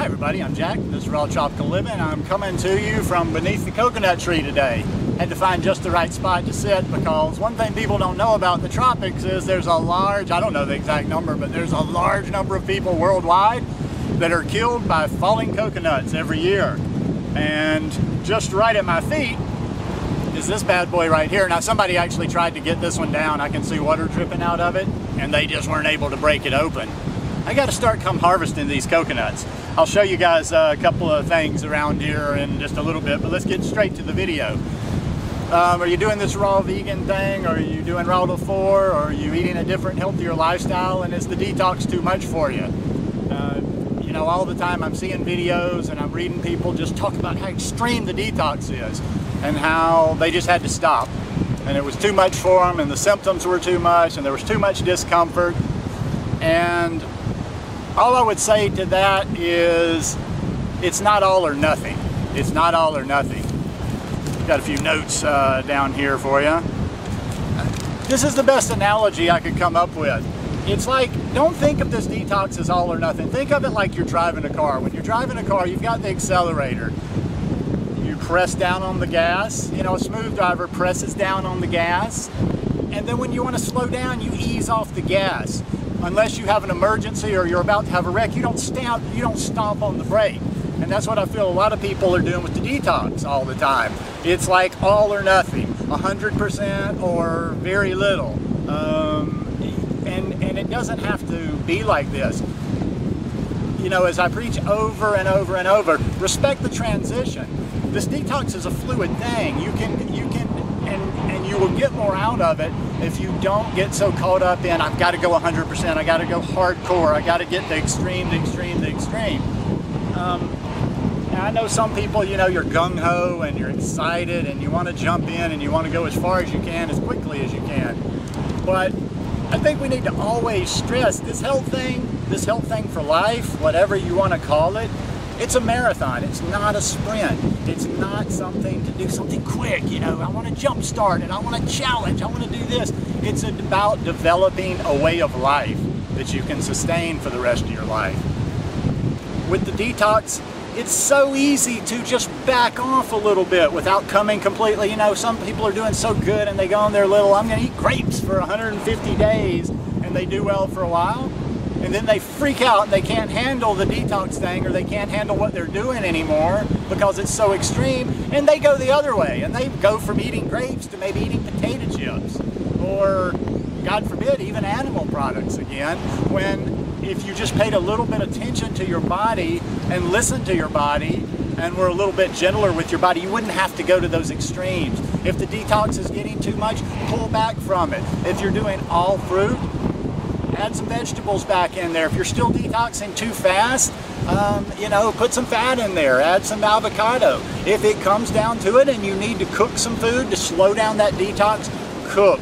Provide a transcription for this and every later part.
Hi everybody, I'm Jack. This is Raw Tropical Living. I'm coming to you from beneath the coconut tree today. Had to find just the right spot to sit because one thing people don't know about the tropics is there's a large, I don't know the exact number, but there's a large number of people worldwide that are killed by falling coconuts every year. And just right at my feet is this bad boy right here. Now somebody actually tried to get this one down. I can see water dripping out of it and they just weren't able to break it open. I got to start come harvesting these coconuts. I'll show you guys a couple of things around here in just a little bit, but let's get straight to the video. Are you doing this raw vegan thing? Or are you doing raw to 4? Or are you eating a different, healthier lifestyle? And is the detox too much for you? You know, all the time I'm seeing videos and I'm reading people just talk about how extreme the detox is and how they just had to stop. And it was too much for them and the symptoms were too much and there was too much discomfort. And all I would say to that is it's not all or nothing. It's not all or nothing. Got a few notes down here for you. This is the best analogy I could come up with. It's like, don't think of this detox as all or nothing. Think of it like you're driving a car. When you're driving a car, you've got the accelerator. You press down on the gas. You know, a smooth driver presses down on the gas. And then when you want to slow down, you ease off the gas. Unless you have an emergency or you're about to have a wreck, you don't stomp on the brake. And that's what I feel a lot of people are doing with the detox all the time. It's like all or nothing, 100% or very little. And it doesn't have to be like this. You know, as I preach over and over and over, respect the transition. This detox is a fluid thing. You will get more out of it if you don't get so caught up in, I've got to go 100%, I got to go hardcore, I got to get the extreme, the extreme, the extreme. Now I know some people, you know, you're gung-ho and you're excited and you want to jump in and you want to go as far as you can, as quickly as you can. But I think we need to always stress this health thing for life, whatever you want to call it, it's a marathon. It's not a sprint. It's not something to do something quick. You know, I want to jump start and I want to challenge. I want to do this. It's about developing a way of life that you can sustain for the rest of your life. With the detox, it's so easy to just back off a little bit without coming completely. You know, some people are doing so good and they go on their little, I'm going to eat grapes for 150 days and they do well for a while. And then they freak out and they can't handle the detox thing or they can't handle what they're doing anymore because it's so extreme, and they go the other way and they go from eating grapes to maybe eating potato chips or, God forbid, even animal products again, when if you just paid a little bit of attention to your body and listened to your body and were a little bit gentler with your body, you wouldn't have to go to those extremes. If the detox is getting too much, pull back from it. If you're doing all fruit, add some vegetables back in there. If you're still detoxing too fast, you know, put some fat in there, add some avocado. If it comes down to it and you need to cook some food to slow down that detox, cook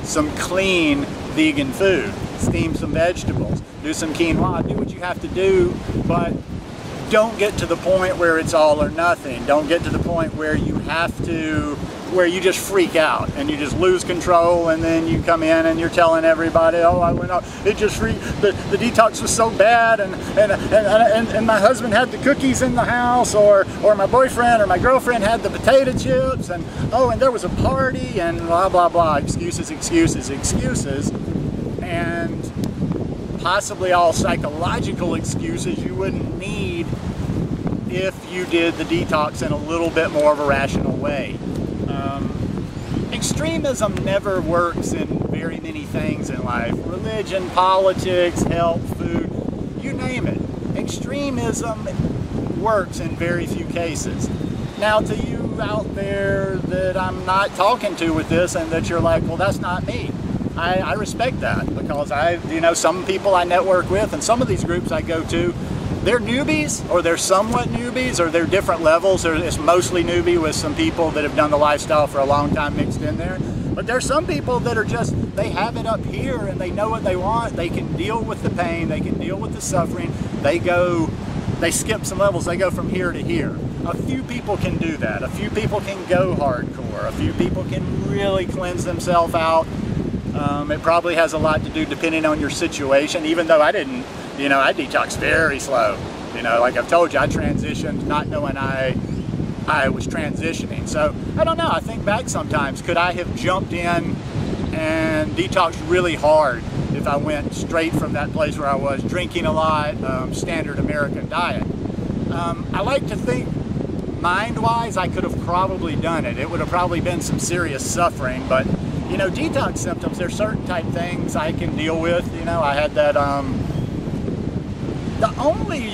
some clean vegan food. Steam some vegetables, do some quinoa, do what you have to do, but don't get to the point where it's all or nothing. Don't get to the point where you have to, where you just freak out and you just lose control and then you come in and you're telling everybody, oh, I went out, it just the detox was so bad and my husband had the cookies in the house or my boyfriend or my girlfriend had the potato chips and oh, and there was a party and blah, blah, blah, excuses, excuses, excuses, and possibly all psychological excuses you wouldn't need if you did the detox in a little bit more of a rational way. Extremism never works in very many things in life. Religion, politics, health, food, you name it. Extremism works in very few cases. Now to you out there that I'm not talking to with this and that you're like, well, that's not me. I respect that because you know, some people I network with and some of these groups I go to, they're newbies or they're somewhat newbies or they're different levels. It's mostly newbie with some people that have done the lifestyle for a long time mixed in there. But there's some people that are just, they have it up here and they know what they want. They can deal with the pain. They can deal with the suffering. They skip some levels. They go from here to here. A few people can do that. A few people can go hardcore. A few people can really cleanse themselves out. It probably has a lot to do depending on your situation, even though I didn't You know, I detoxed very slow. You know, like I've told you, I transitioned not knowing I was transitioning. So I don't know, I think back sometimes, could I have jumped in and detoxed really hard if I went straight from that place where I was drinking a lot, standard American diet? I like to think mind-wise I could have probably done it. It would have probably been some serious suffering, but you know, detox symptoms, there's certain type things I can deal with. You know, I had that, the only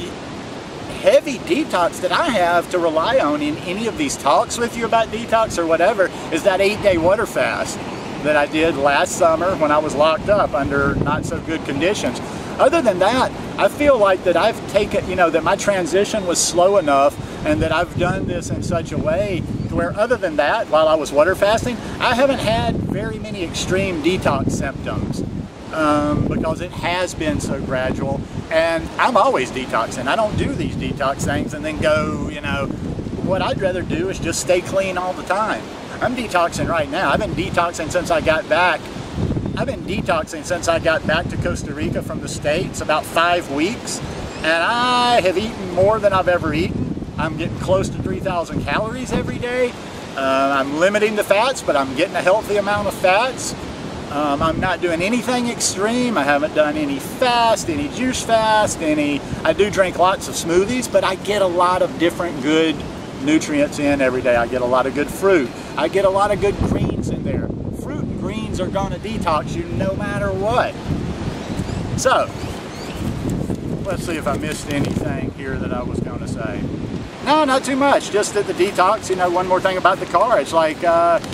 heavy detox that I have to rely on in any of these talks with you about detox or whatever is that 8-day water fast that I did last summer when I was locked up under not so good conditions. Other than that, I feel like that I've taken, you know, that my transition was slow enough and that I've done this in such a way to where, other than that, while I was water fasting, I haven't had very many extreme detox symptoms because it has been so gradual. And I'm always detoxing. I don't do these detox things and then go, you know, what I'd rather do is just stay clean all the time. I'm detoxing right now. I've been detoxing since I got back. I've been detoxing since I got back to Costa Rica from the States, about 5 weeks. And I have eaten more than I've ever eaten. I'm getting close to 3,000 calories every day. I'm limiting the fats, but I'm getting a healthy amount of fats. I'm not doing anything extreme. I haven't done any fast, any juice fast, I do drink lots of smoothies, but I get a lot of different good nutrients in every day. I get a lot of good fruit. I get a lot of good greens in there. Fruit and greens are gonna detox you no matter what. So, let's see if I missed anything here that I was gonna say. No, not too much. Just that the detox, you know, one more thing about the car. It's like,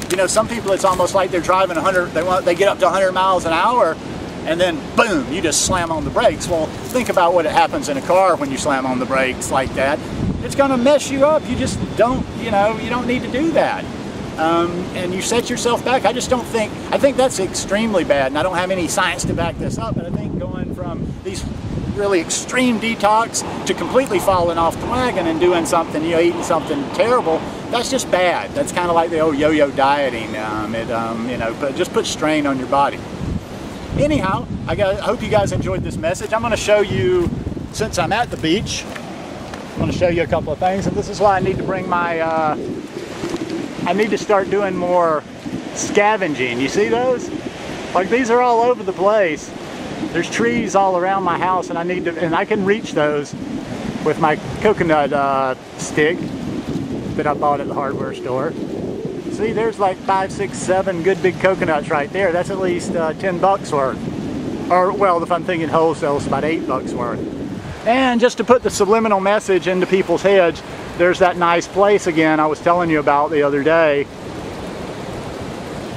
you know, some people, it's almost like they're driving 100, they get up to 100 miles an hour and then boom, you just slam on the brakes. Well, think about what happens in a car when you slam on the brakes like that. It's gonna mess you up. You just don't, you know, you don't need to do that. And you set yourself back. I think that's extremely bad, and I don't have any science to back this up, but I think going from these really extreme detox to completely falling off the wagon and doing something, you know, eating something terrible, that's just bad. That's kind of like the old yo-yo dieting. You know, but just put strain on your body. Anyhow, I hope you guys enjoyed this message. I'm going to show you, since I'm at the beach, I'm going to show you a couple of things, and this is why I need to bring my, I need to start doing more scavenging. You see those? Like, these are all over the place. There's trees all around my house, and I can reach those with my coconut stick that I bought at the hardware store. See, there's like 5, 6, 7 good big coconuts right there. That's at least 10 bucks worth. Or, well, if I'm thinking wholesale, it's about 8 bucks worth. And just to put the subliminal message into people's heads, there's that nice place again I was telling you about the other day.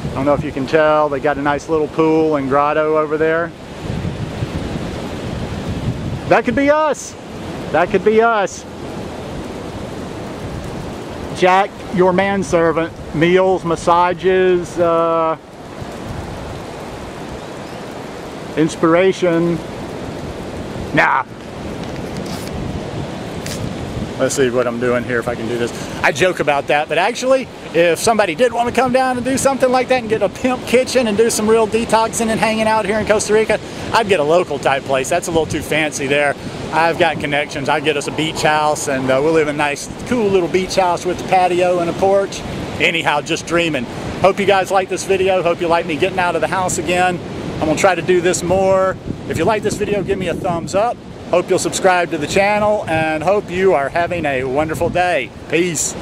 I don't know if you can tell, they got a nice little pool and grotto over there. That could be us. That could be us. Jack, your manservant. Meals, massages, inspiration. Nah. Let's see what I'm doing here, if I can do this. I joke about that, but actually, if somebody did want to come down and do something like that and get a pimp kitchen and do some real detoxing and hanging out here in Costa Rica, I'd get a local type place. That's a little too fancy there. I've got connections. I'd get us a beach house, and we'll live in a nice, cool little beach house with a patio and a porch. Anyhow, just dreaming. Hope you guys like this video. Hope you like me getting out of the house again. I'm going to try to do this more. If you like this video, give me a thumbs up. Hope you'll subscribe to the channel, and hope you are having a wonderful day. Peace.